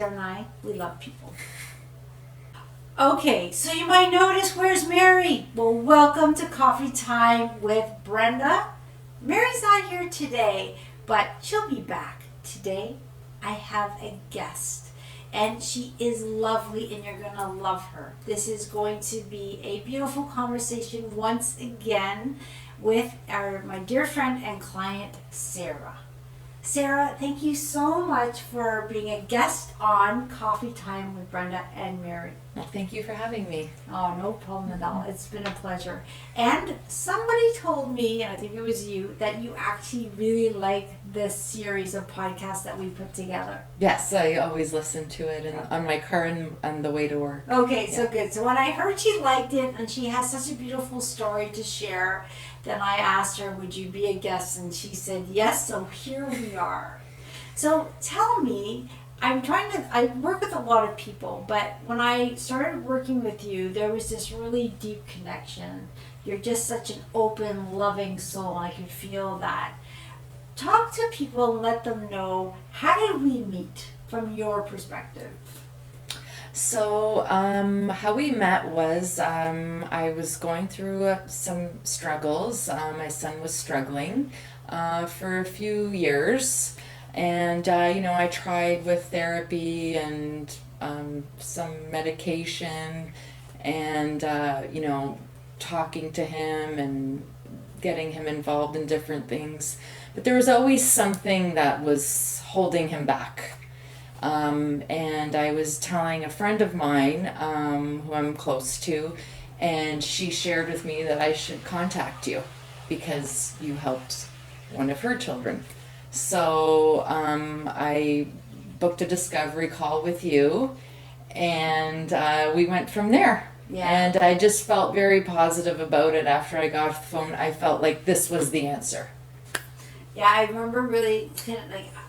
Sarah and I, we love people. Okay, so you might notice, where's Mary? Well, welcome to Coffee Time with Brenda. Mary's not here today, but she'll be back. Today, I have a guest, and she is lovely, and you're gonna love her. This is going to be a beautiful conversation once again with my dear friend and client, Sara. Sara, thank you so much for being a guest on Coffee Time with Brenda and Mary. Well, thank you for having me. Oh, no problem at all. It's been a pleasure. And somebody told me, and I think it was you, that you actually really like this series of podcasts that we put together. Yes, I always listen to it on my car and on the way to work. Okay, so good. So when I heard she liked it and she has such a beautiful story to share, then I asked her, would you be a guest? And she said yes, so here we are. So tell me, I work with a lot of people, but when I started working with you, there was this really deep connection. You're just such an open, loving soul. I could feel that. Talk to people and let them know, how did we meet from your perspective? So, how we met was I was going through some struggles. My son was struggling for a few years. And, I tried with therapy and some medication and, talking to him and getting him involved in different things. But there was always something that was holding him back. And I was telling a friend of mine who I'm close to, and she shared with me that I should contact you because you helped one of her children. So I booked a discovery call with you, and we went from there. Yeah. And I just felt very positive about it after I got off the phone. I felt like this was the answer. Yeah, I remember really,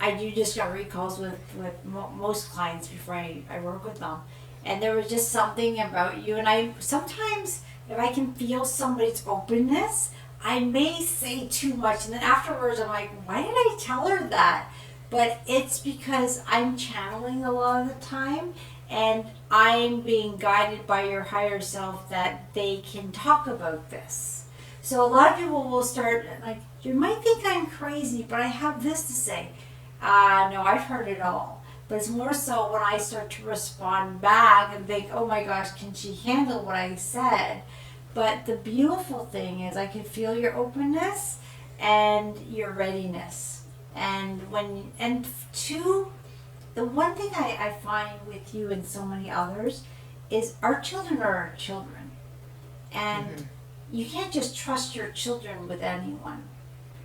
I do discovery calls with most clients before I work with them. And there was just something about you. And I sometimes, if I can feel somebody's openness, I may say too much, and then afterwards I'm like, why did I tell her that? But it's because I'm channeling a lot of the time, and I'm being guided by your higher self that they can talk about this. So a lot of people will start, like, you might think I'm crazy, but I have this to say. No, I've heard it all. But it's more so when I start to respond back and think, oh my gosh, can she handle what I said? But the beautiful thing is I can feel your openness and your readiness. And the one thing I find with you and so many others is our children are our children. And you can't just trust your children with anyone.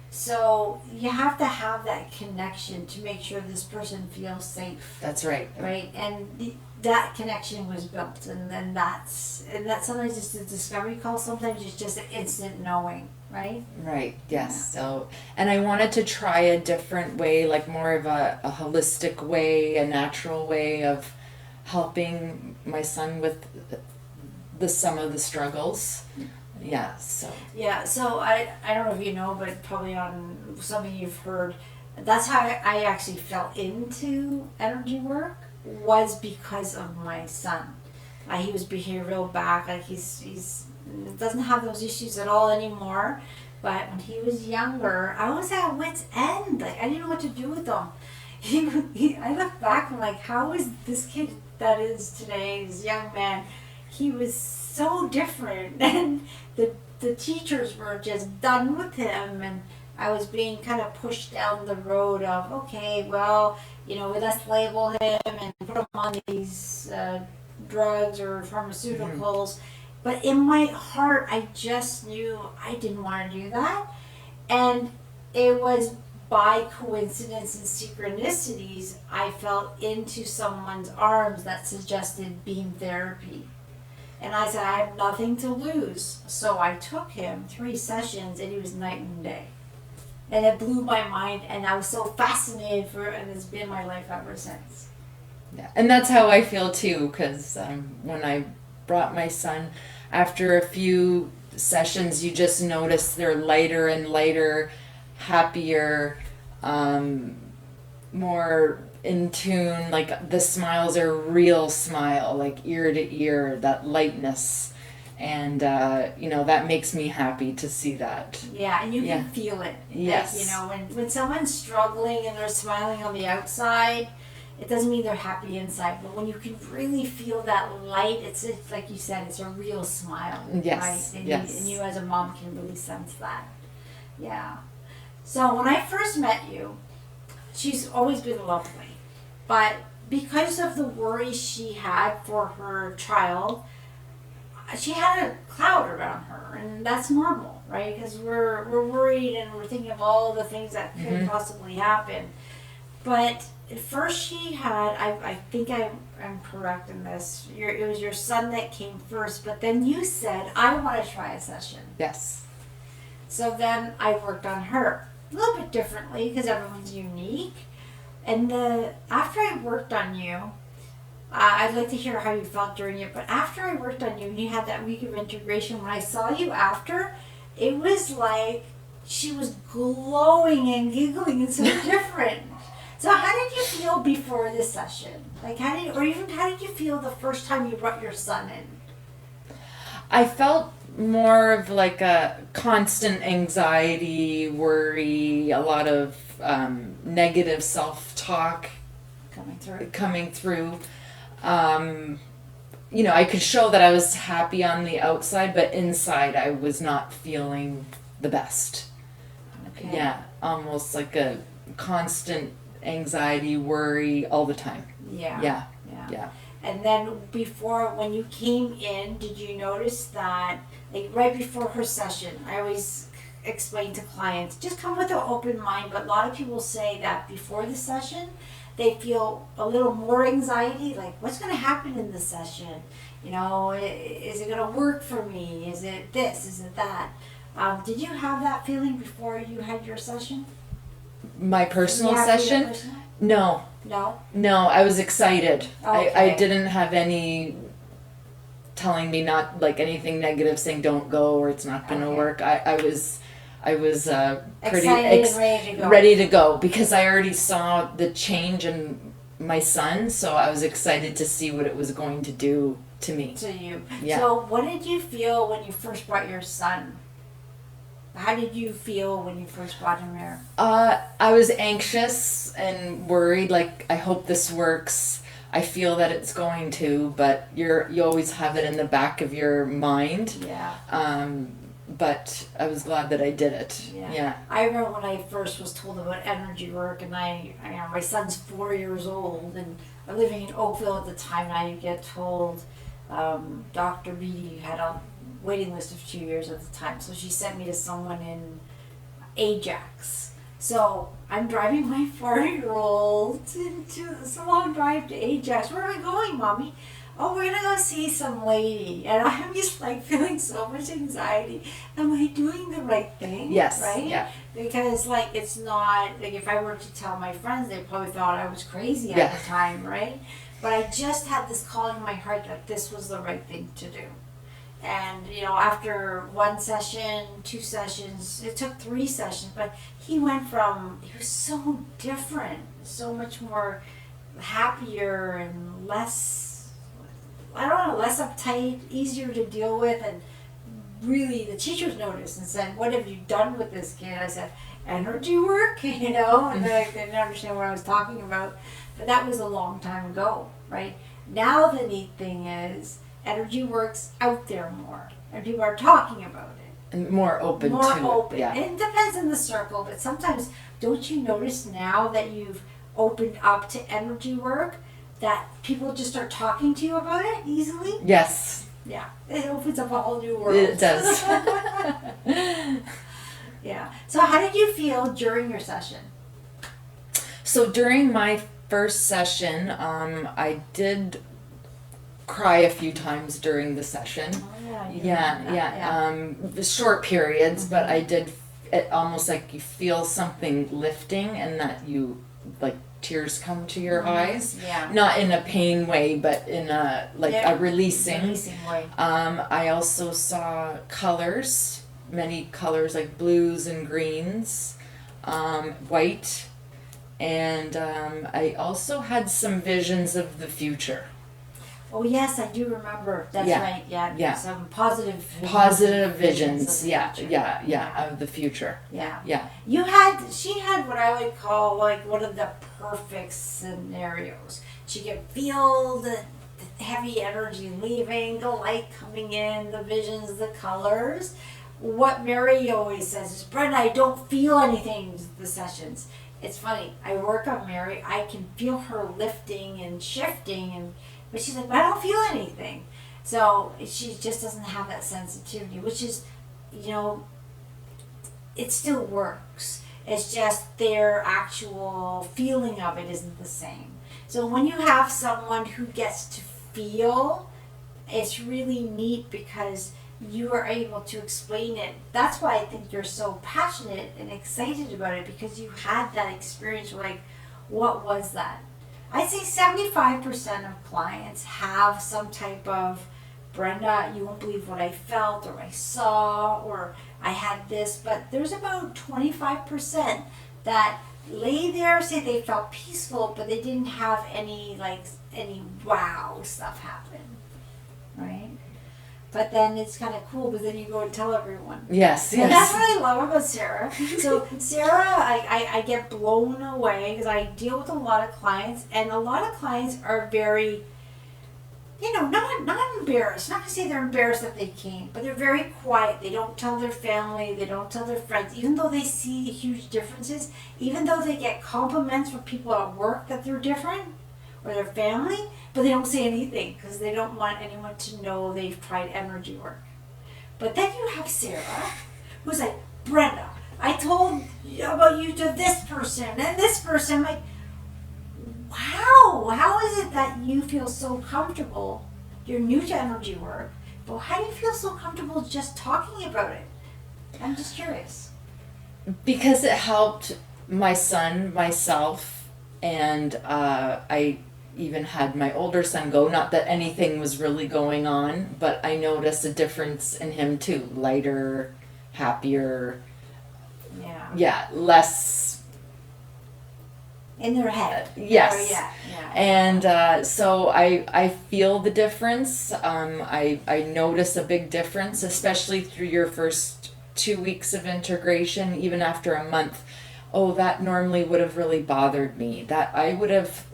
So you have to have that connection to make sure this person feels safe. That's right. Right? And that connection was built, and then that's sometimes it's a discovery call, sometimes it's just an instant knowing, right? Right, yes. Yeah. So, and I wanted to try a different way, like more of a holistic way, a natural way of helping my son with some of the struggles. Yeah, so. Yeah, so I don't know if you know, but probably on something you've heard, that's how I actually fell into energy work, was because of my son. He was behavioral back, like he's doesn't have those issues at all anymore. But when he was younger, I was at wit's end. Like, I didn't know what to do with him. I look back and like, how is this kid that is today, this young man, he was so different, and the teachers were just done with him, and I was being kind of pushed down the road of, okay, well, let's label him and put him on these drugs or pharmaceuticals. But in my heart, I just knew I didn't want to do that. And it was by coincidence and synchronicities, I fell into someone's arms that suggested beam therapy. And I said, I have nothing to lose. So I took him 3 sessions, and he was night and day. And it blew my mind, and I was so fascinated and it's been my life ever since. Yeah, and that's how I feel too, because when I brought my son, after a few sessions, you just notice they're lighter and lighter, happier, more in tune, like the smiles are real smile, like ear to ear, that lightness. And, that makes me happy to see that. Yeah, and you Yeah. can feel it. Yes. Like, when someone's struggling and they're smiling on the outside, it doesn't mean they're happy inside. But when you can really feel that light, it's like you said, it's a real smile. Yes. Right? Yes. And you as a mom can really sense that. Yeah. So when I first met you, she's always been lovely. But because of the worries she had for her child, she had a cloud around her, and that's normal, right? Because we're worried and we're thinking of all the things that could possibly happen. But at first, she had, I think I'm correct in this. It was your son that came first, but then you said, "I want to try a session." Yes. So then I worked on her a little bit differently because everyone's unique. And after I worked on you, I'd like to hear how you felt during it, but after I worked on you and you had that week of integration, when I saw you after, it was like she was glowing and giggling and so different. So how did you feel before this session? Like how did you feel the first time you brought your son in? I felt more of like a constant anxiety, worry, a lot of negative self-talk coming through. I could show that I was happy on the outside, but inside I was not feeling the best. Okay. Yeah, almost like a constant anxiety, worry all the time. Yeah. Yeah. And then when you came in, did you notice that, like right before her session, I always explain to clients, just come with an open mind, but a lot of people say that before the session, they feel a little more anxiety, like what's going to happen in the session? Is it going to work for me? Is it this? Is it that? Did you have that feeling before you had your session? My personal session? No. No? No, I was excited. Okay. I didn't have any telling me not, like anything negative saying don't go or it's not going to work. I was pretty excited and ready to go because I already saw the change in my son, so I was excited to see what it was going to do to me. To you. Yeah. So what did you feel when you first brought your son? How did you feel when you first brought him here? I was anxious and worried, like I hope this works. I feel that it's going to, but you always have it in the back of your mind. Yeah. But I was glad that I did it. Yeah. I remember when I first was told about energy work, and my son's 4 years old, and I'm living in Oakville at the time, and I get told Dr. B had a waiting list of 2 years at the time, so she sent me to someone in Ajax. So I'm driving my 4-year-old it's a long drive to Ajax. Where am I going, Mommy? Oh, we're gonna go see some lady. And I'm just like feeling so much anxiety. Am I doing the right thing? Yes. Right? Yeah. Because it's not, like if I were to tell my friends, they probably thought I was crazy at the time, right? But I just had this calling in my heart that this was the right thing to do. And, after 1 session, 2 sessions, it took 3 sessions, but he was so different, so much more happier and less uptight, easier to deal with. And really, the teachers noticed and said, "What have you done with this kid?" I said, "Energy work," and they didn't understand what I was talking about. But that was a long time ago, right? Now the neat thing is, energy work's out there more, and people are talking about it. And more open to it. Yeah. It depends on the circle, but sometimes, don't you notice now that you've opened up to energy work, that people just start talking to you about it easily? Yes. Yeah, it opens up a whole new world. It does. Yeah. So how did you feel during your session? So during my first session, I did cry a few times during the session. Oh, Yeah. Short periods, but I did. It almost like you feel something lifting, and that you like tears come to your eyes. Yeah. Not in a pain way, but in a a releasing. way. I also saw colors, many colors like blues and greens, white, And I also had some visions of the future. Oh yes, I do remember. That's Yeah. right. Yeah. Yeah. Some positive Visions, of the yeah, future. of the future. Yeah. Yeah. She had what I would call like one of the perfect scenarios. She could feel the heavy energy leaving, the light coming in, the visions, the colors. What Mary always says is, Brenda, I don't feel anything the sessions. It's funny. I work on Mary. I can feel her lifting and shifting, but she's like, I don't feel anything. So she just doesn't have that sensitivity, which is, you know, it still works. It's just their actual feeling of it isn't the same. So when you have someone who gets to feel, it's really neat because you are able to explain it. That's why I think you're so passionate and excited about it, because you had that experience. Like, what was that? I'd say 75% of clients have some type of, Brenda, you won't believe what I felt or I saw or I had this, but there's about 25% that lay there, say they felt peaceful, but they didn't have any wow stuff happen, right? But then it's kind of cool, but then you go and tell everyone. Yes, And that's what I love about Sara. So Sara, I get blown away because I deal with a lot of clients, and a lot of clients are very, not embarrassed. Not to say they're embarrassed that they came, but they're very quiet. They don't tell their family, they don't tell their friends, even though they see huge differences, even though they get compliments from people at work that they're different, or their family, but they don't say anything because they don't want anyone to know they've tried energy work. But then you have Sara, who's like, Brenda, I told about you to this person and this person. I'm like, wow, how is it that you feel so comfortable? You're new to energy work, but how do you feel so comfortable just talking about it? I'm just curious. Because it helped my son, myself, and I even had my older son go. Not that anything was really going on, but I noticed a difference in him too. Lighter, happier, Yeah. less. In their head. Yes. Or, yeah. And so I feel the difference. I notice a big difference, especially through your first 2 weeks of integration, even after a month. Oh, that normally would have really bothered me. That I would have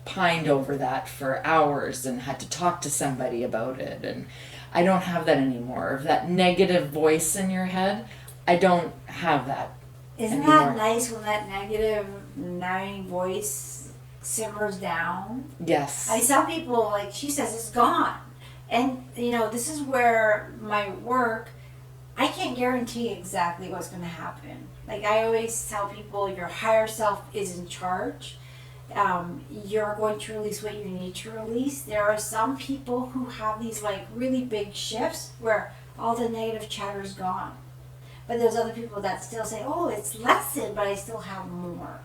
pined over that for hours and had to talk to somebody about it. And I don't have that anymore. That negative voice in your head, I don't have that. Isn't anymore. that nice when that negative nagging voice simmers down? Yes. Some people, like she says, it's gone. And, this is where my work, I can't guarantee exactly what's going to happen. Like I always tell people, your higher self is in charge. You're going to release what you need to release. There are some people who have these really big shifts where all the negative chatter is gone. But there's other people that still say, oh, it's lessened, but I still have more.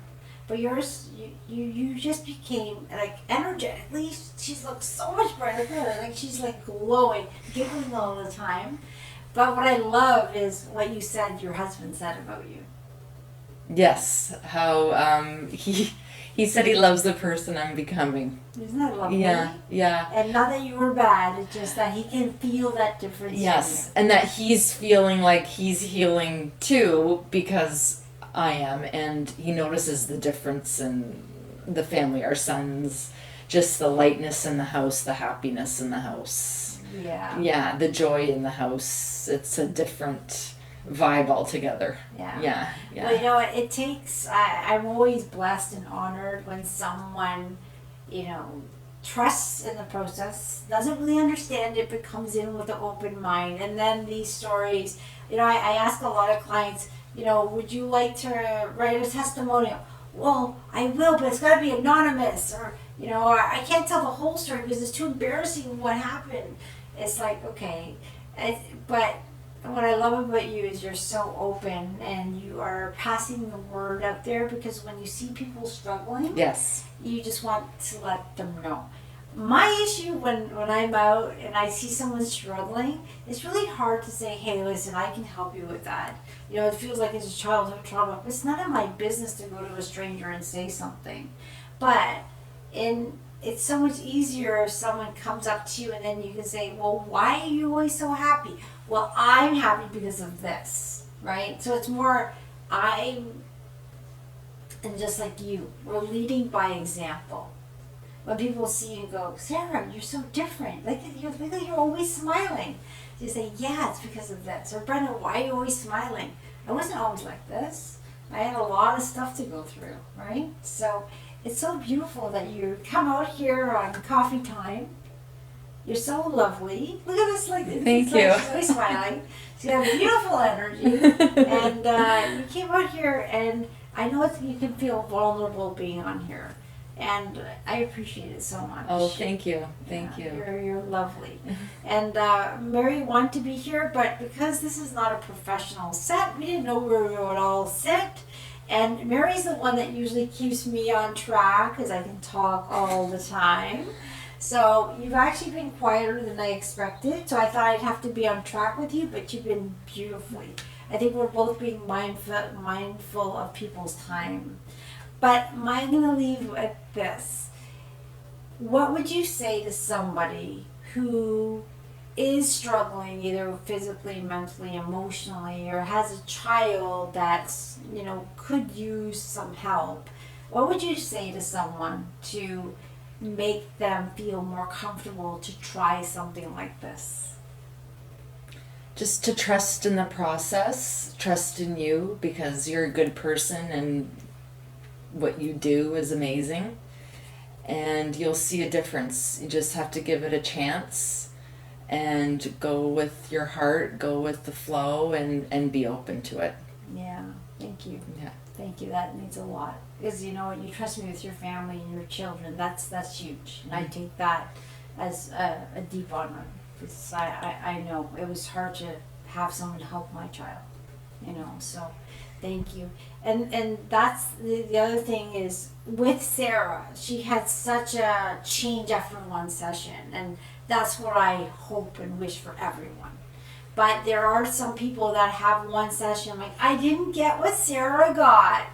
But yours, you just became energetically. She looks so much brighter. She's glowing, giggling all the time. But what I love is what you said your husband said about you. Yes, how he said he loves the person I'm becoming. Isn't that lovely? Yeah. And not that you were bad, it's just that he can feel that difference. Yes, and that he's feeling like he's healing too because I am, and he notices the difference in the family, our sons, just the lightness in the house, the happiness in the house. Yeah. Yeah, the joy in the house. It's a different vibe altogether. Yeah. Yeah. Well, you know what? It takes. I'm always blessed and honored when someone, trusts in the process, doesn't really understand it, but comes in with an open mind. And then these stories, I ask a lot of clients, would you like to write a testimonial? Well, I will, but it's got to be anonymous, or I can't tell the whole story because it's too embarrassing what happened. It's like, okay, but what I love about you is you're so open and you are passing the word out there, because when you see people struggling, Yes. you just want to let them know. my issue when I'm out and I see someone struggling, it's really hard to say, hey, listen, I can help you with that. You know, it feels like it's a childhood trauma. It's none of my business to go to a stranger and say something. But it's so much easier if someone comes up to you and then you can say, well, why are you always so happy? Well, I'm happy because of this, right? So it's more, and just like you, we're leading by example. When people see you and go, Sara, you're so different. Like you're always smiling. You say, yeah, it's because of this. Or Brenda, why are you always smiling? I wasn't always like this. I had a lot of stuff to go through, right? So it's so beautiful that you come out here on coffee time. You're so lovely. Look at this, like Thank you. She's always smiling. She has beautiful energy, and you came out here, and I know you can feel vulnerable being on here. And I appreciate it so much. Oh, thank you. Thank you. You're lovely. And Mary wanted to be here, but because this is not a professional set, we didn't know where we would all sit. And Mary's the one that usually keeps me on track because I can talk all the time. So you've actually been quieter than I expected. So I thought I'd have to be on track with you, but you've been beautifully. I think we're both being mindful of people's time. But I'm going to leave with this. What would you say to somebody who is struggling either physically, mentally, emotionally, or has a child that's, could use some help? What would you say to someone to make them feel more comfortable to try something like this? Just to trust in the process, trust in you because you're a good person and what you do is amazing, and you'll see a difference. You just have to give it a chance and go with your heart, go with the flow, and be open to it. Yeah, thank you. Yeah. Thank you. That means a lot. Because you trust me with your family and your children. That's huge. And I take that as a deep honor. Because I know it was hard to have someone help my child. So thank you. And that's the other thing is with Sara, she had such a change after one session, and that's what I hope and wish for everyone. But there are some people that have one session like, I didn't get what Sara got.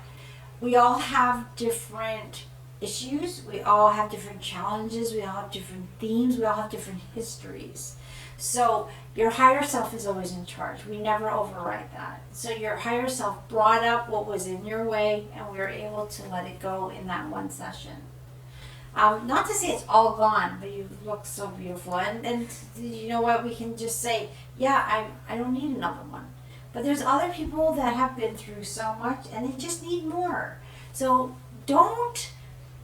We all have different issues, we all have different challenges, we all have different themes, we all have different histories. So your higher self is always in charge. We never override that. So your higher self brought up what was in your way, and we were able to let it go in that one session. Not to say it's all gone, but you look so beautiful. And you know what? We can just say, yeah, I don't need another one. But there's other people that have been through so much, and they just need more. So don't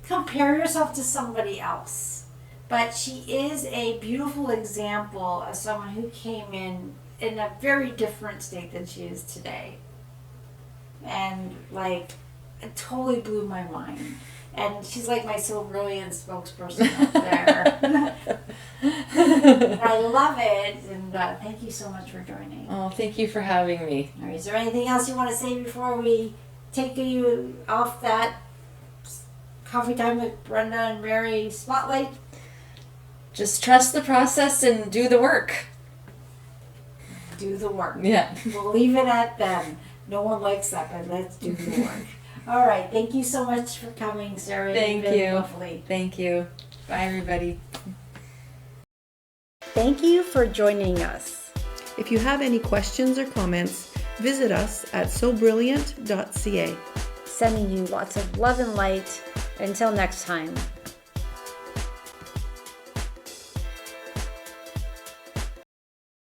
compare yourself to somebody else. But she is a beautiful example of someone who came in a very different state than she is today. And it totally blew my mind. And she's like my So Brilliant spokesperson up there. I love it. And thank you so much for joining. Oh, thank you for having me. All right, is there anything else you want to say before we take you off that Coffee Time with Brenda and Mary spotlight? Just trust the process and do the work. Do the work. Yeah. We'll leave it at them. No one likes that, but let's do the work. All right. Thank you so much for coming, Sara. Thank you. Lovely. Thank you. Bye, everybody. Thank you for joining us. If you have any questions or comments, visit us at sobrilliant.ca. Sending you lots of love and light. Until next time.